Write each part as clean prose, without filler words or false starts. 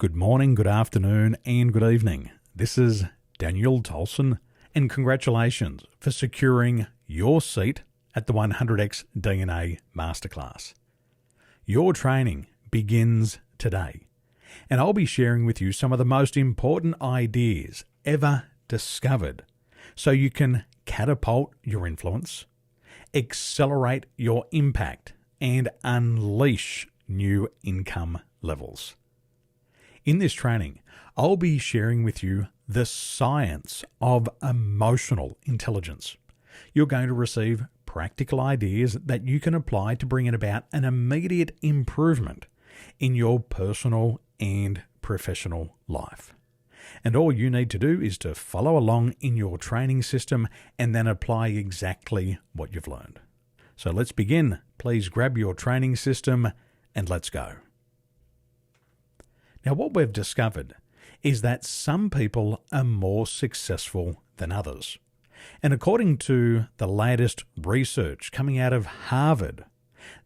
Good morning, good afternoon, and good evening. This is Daniel Tolson, and congratulations for securing your seat at the 100x DNA Masterclass. Your training begins today, and I'll be sharing with you some of the most important ideas ever discovered so you can catapult your influence, accelerate your impact, and unleash new income levels. In this training, I'll be sharing with you the science of emotional intelligence. You're going to receive practical ideas that you can apply to bring about an immediate improvement in your personal and professional life. And all you need to do is to follow along in your training system and then apply exactly what you've learned. So let's begin. Please grab your training system and let's go. Now, what we've discovered is that some people are more successful than others. And according to the latest research coming out of Harvard,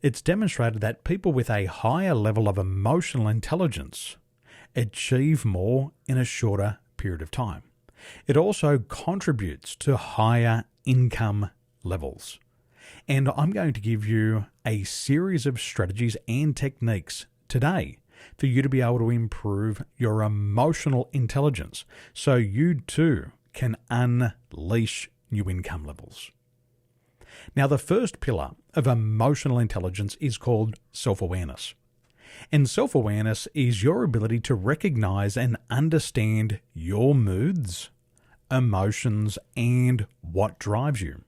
it's demonstrated that people with a higher level of emotional intelligence achieve more in a shorter period of time. It also contributes to higher income levels. And I'm going to give you a series of strategies and techniques today for you to be able to improve your emotional intelligence so you too can unleash new income levels. Now, the first pillar of emotional intelligence is called self-awareness. And self-awareness is your ability to recognize and understand your moods, emotions, and what drives you.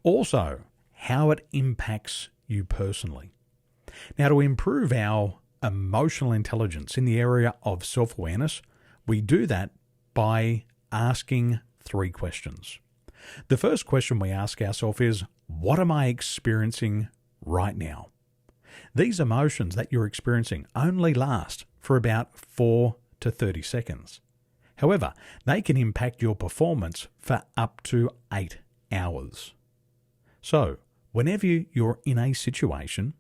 Also, how it impacts you personally. Now, to improve our emotional intelligence in the area of self-awareness, we do that by asking 3 questions. The first question we ask ourselves is, what am I experiencing right now? These emotions that you're experiencing only last for about 4 to 30 seconds. However, they can impact your performance for up to 8 hours. So, whenever you're in a situation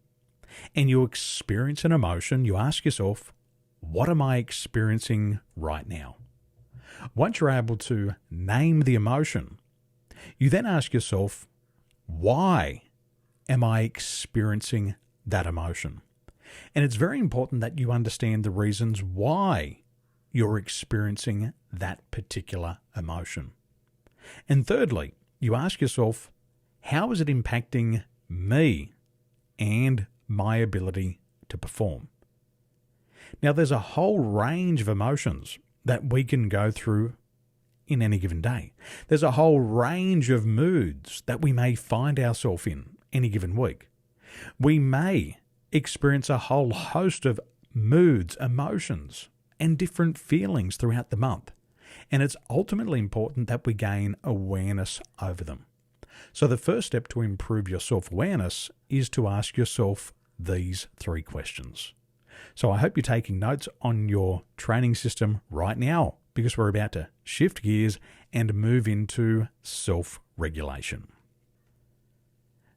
and you experience an emotion, you ask yourself, what am I experiencing right now? Once you're able to name the emotion, you then ask yourself, why am I experiencing that emotion? And it's very important that you understand the reasons why you're experiencing that particular emotion. And thirdly, you ask yourself, how is it impacting me and my ability to perform? Now, there's a whole range of emotions that we can go through in any given day. There's a whole range of moods that we may find ourselves in any given week. We may experience a whole host of moods, emotions, and different feelings throughout the month. And it's ultimately important that we gain awareness over them. So the first step to improve your self-awareness is to ask yourself these 3 questions. So I hope you're taking notes on your training system right now, because we're about to shift gears and move into self-regulation.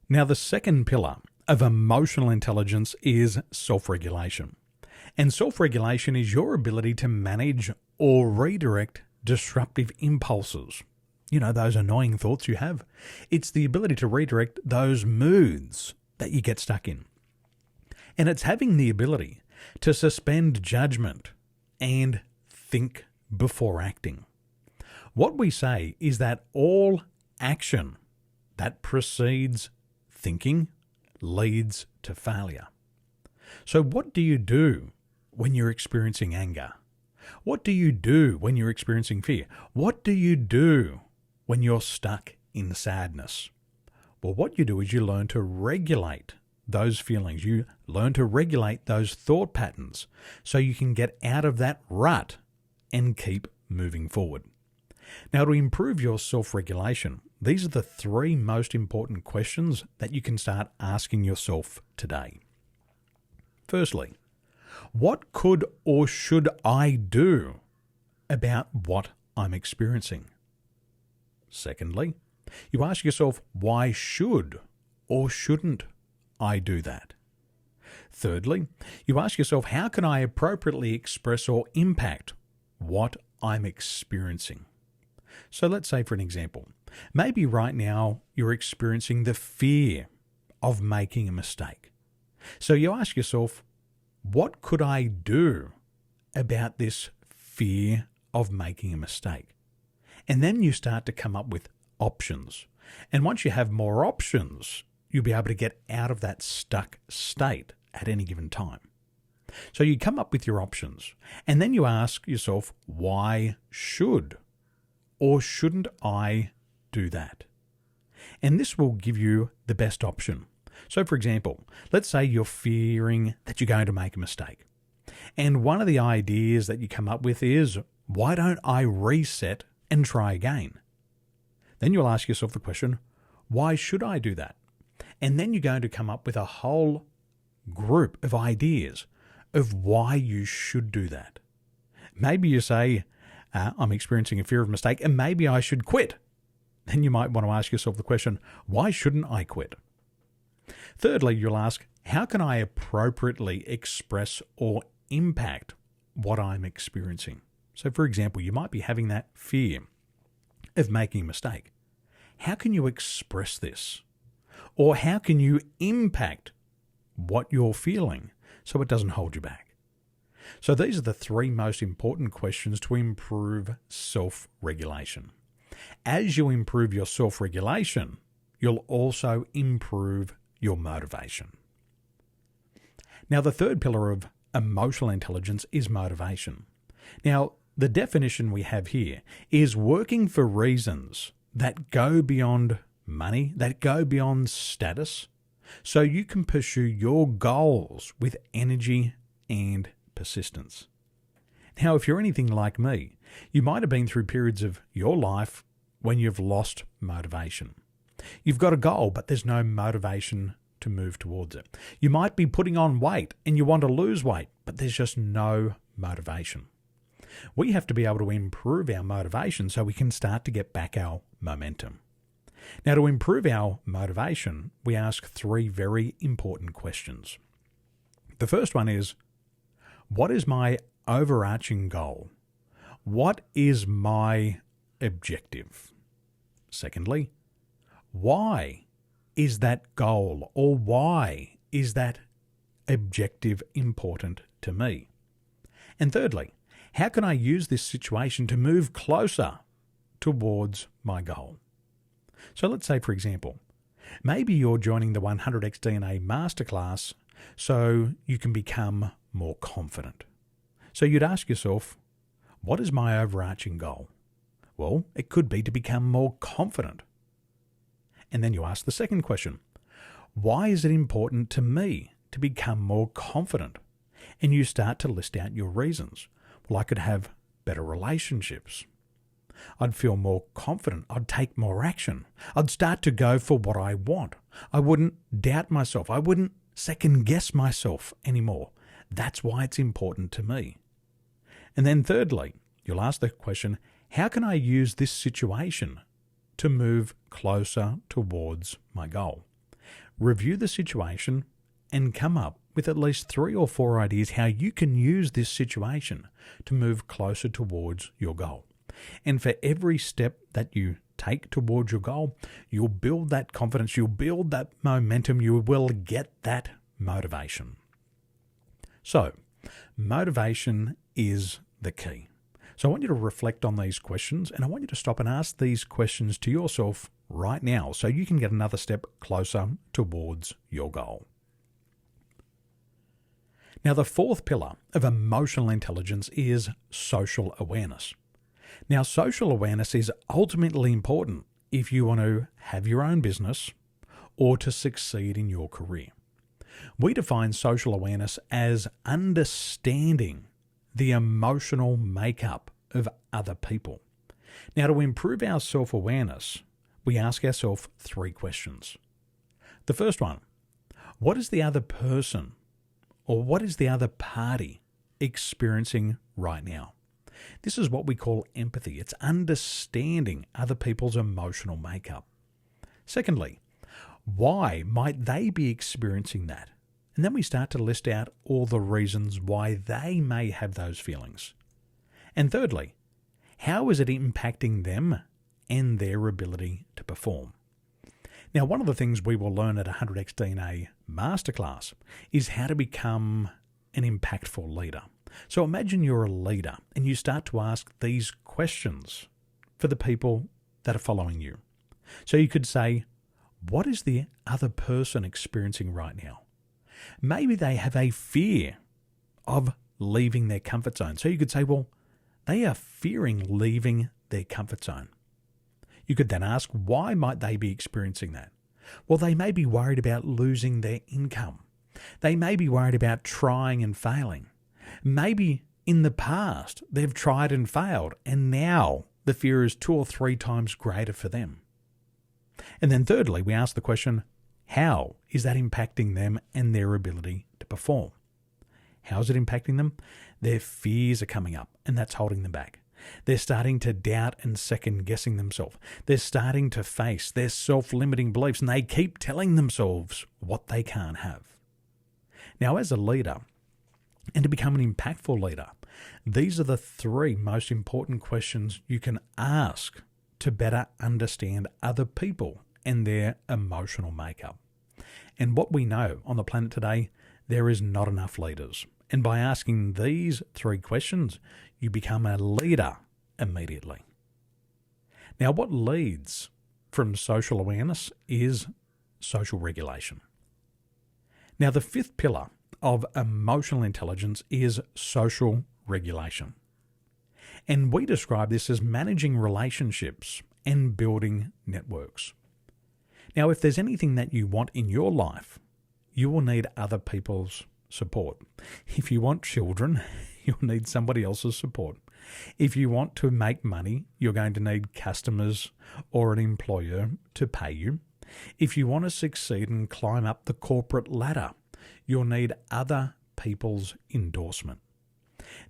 Now, the second pillar of emotional intelligence is self-regulation. And self-regulation is your ability to manage or redirect disruptive impulses. You know, those annoying thoughts you have. It's the ability to redirect those moods that you get stuck in. And it's having the ability to suspend judgment and think before acting. What we say is that all action that precedes thinking leads to failure. So what do you do when you're experiencing anger? What do you do when you're experiencing fear? What do you do when you're stuck in sadness? Well, what you do is you learn to regulate those feelings. You learn to regulate those thought patterns so you can get out of that rut and keep moving forward. Now, to improve your self-regulation, these are the 3 most important questions that you can start asking yourself today. Firstly, what could or should I do about what I'm experiencing? Secondly, you ask yourself, why should or shouldn't I do that? Thirdly, you ask yourself, how can I appropriately express or impact what I'm experiencing? So let's say, for an example, maybe right now you're experiencing the fear of making a mistake. So you ask yourself, what could I do about this fear of making a mistake? And then you start to come up with options. And once you have more options, you'll be able to get out of that stuck state at any given time. So you come up with your options, and then you ask yourself, why should or shouldn't I do that? And this will give you the best option. So for example, let's say you're fearing that you're going to make a mistake. And one of the ideas that you come up with is, why don't I reset and try again? Then you'll ask yourself the question, why should I do that? And then you're going to come up with a whole group of ideas of why you should do that. Maybe you say, I'm experiencing a fear of mistake and maybe I should quit. Then you might want to ask yourself the question, why shouldn't I quit? Thirdly, you'll ask, how can I appropriately express or impact what I'm experiencing? So for example, you might be having that fear of making a mistake. How can you express this? Or how can you impact what you're feeling so it doesn't hold you back? So these are the three most important questions to improve self-regulation. As you improve your self-regulation, you'll also improve your motivation. Now, the third pillar of emotional intelligence is motivation. Now, the definition we have here is working for reasons that go beyond money, that go beyond status, so you can pursue your goals with energy and persistence. Now, if you're anything like me, you might have been through periods of your life when you've lost motivation. You've got a goal, but there's no motivation to move towards it. You might be putting on weight and you want to lose weight, but there's just no motivation. We have to be able to improve our motivation so we can start to get back our momentum. Now, to improve our motivation, we ask three very important questions. The first one is, what is my overarching goal? What is my objective? Secondly, why is that goal or why is that objective important to me? And thirdly, how can I use this situation to move closer towards my goal? So let's say, for example, maybe you're joining the 100x DNA Masterclass so you can become more confident. So you'd ask yourself, what is my overarching goal? Well, it could be to become more confident. And then you ask the second question, why is it important to me to become more confident? And you start to list out your reasons. Well, I could have better relationships. I'd feel more confident. I'd take more action. I'd start to go for what I want. I wouldn't doubt myself. I wouldn't second guess myself anymore. That's why it's important to me. And then thirdly, you'll ask the question, how can I use this situation to move closer towards my goal? Review the situation and come up with at least 3 or 4 ideas how you can use this situation to move closer towards your goal. And for every step that you take towards your goal, you'll build that confidence, you'll build that momentum, you will get that motivation. So, motivation is the key. So I want you to reflect on these questions, and I want you to stop and ask these questions to yourself right now so you can get another step closer towards your goal. Now, the fourth pillar of emotional intelligence is social awareness. Now, social awareness is ultimately important if you want to have your own business or to succeed in your career. We define social awareness as understanding the emotional makeup of other people. Now, to improve our self-awareness, we ask ourselves 3 questions. The first one, what is the other person or what is the other party experiencing right now? This is what we call empathy. It's understanding other people's emotional makeup. Secondly, why might they be experiencing that? And then we start to list out all the reasons why they may have those feelings. And thirdly, how is it impacting them and their ability to perform? Now, one of the things we will learn at 100x DNA Masterclass is how to become an impactful leader. So imagine you're a leader and you start to ask these questions for the people that are following you. So you could say, what is the other person experiencing right now? Maybe they have a fear of leaving their comfort zone. So you could say, well, they are fearing leaving their comfort zone. You could then ask, why might they be experiencing that? Well, they may be worried about losing their income. They may be worried about trying and failing. Maybe in the past they've tried and failed, and now the fear is 2 or 3 times greater for them. And then thirdly, we ask the question, how is that impacting them and their ability to perform? How is it impacting them? Their fears are coming up, and that's holding them back. They're starting to doubt and second-guessing themselves. They're starting to face their self-limiting beliefs, and they keep telling themselves what they can't have. Now, as a leader, and to become an impactful leader, these are the 3 most important questions you can ask to better understand other people and their emotional makeup. And what we know on the planet today, there is not enough leaders. And by asking these 3 questions, you become a leader immediately. Now, what leads from social awareness is social regulation. Now, the 5th pillar of emotional intelligence is social regulation. And we describe this as managing relationships and building networks. Now, if there's anything that you want in your life, you will need other people's support. If you want children, you'll need somebody else's support. If you want to make money, you're going to need customers or an employer to pay you. If you want to succeed and climb up the corporate ladder, you'll need other people's endorsement.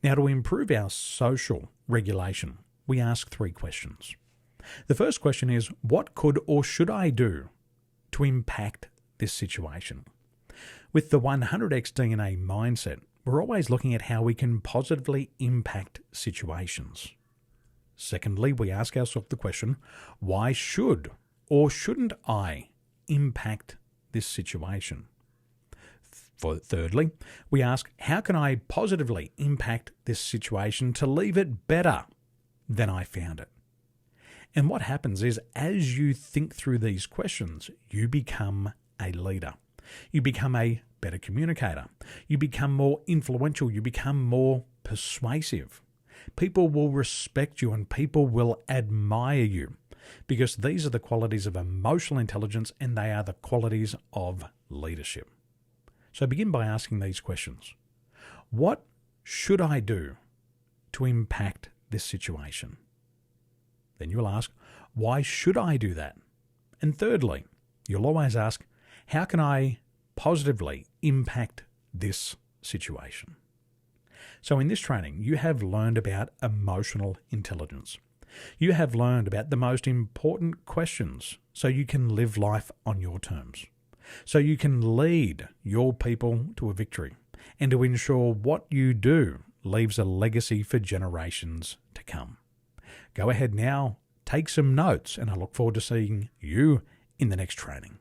Now, to improve our social regulation, we ask 3 questions. The first question is, what could or should I do to impact this situation? With the 100x DNA mindset, we're always looking at how we can positively impact situations. Secondly, we ask ourselves the question, why should or shouldn't I impact this situation? Thirdly, we ask, how can I positively impact this situation to leave it better than I found it? And what happens is, as you think through these questions, you become a leader. You become a better communicator. You become more influential. You become more persuasive. People will respect you and people will admire you because these are the qualities of emotional intelligence and they are the qualities of leadership. So begin by asking these questions. What should I do to impact this situation? Then you will ask, why should I do that? And thirdly, you'll always ask, how can I positively impact this situation? So in this training, you have learned about emotional intelligence. You have learned about the most important questions so you can live life on your terms, so you can lead your people to a victory and to ensure what you do leaves a legacy for generations to come. Go ahead now, take some notes, and I look forward to seeing you in the next training.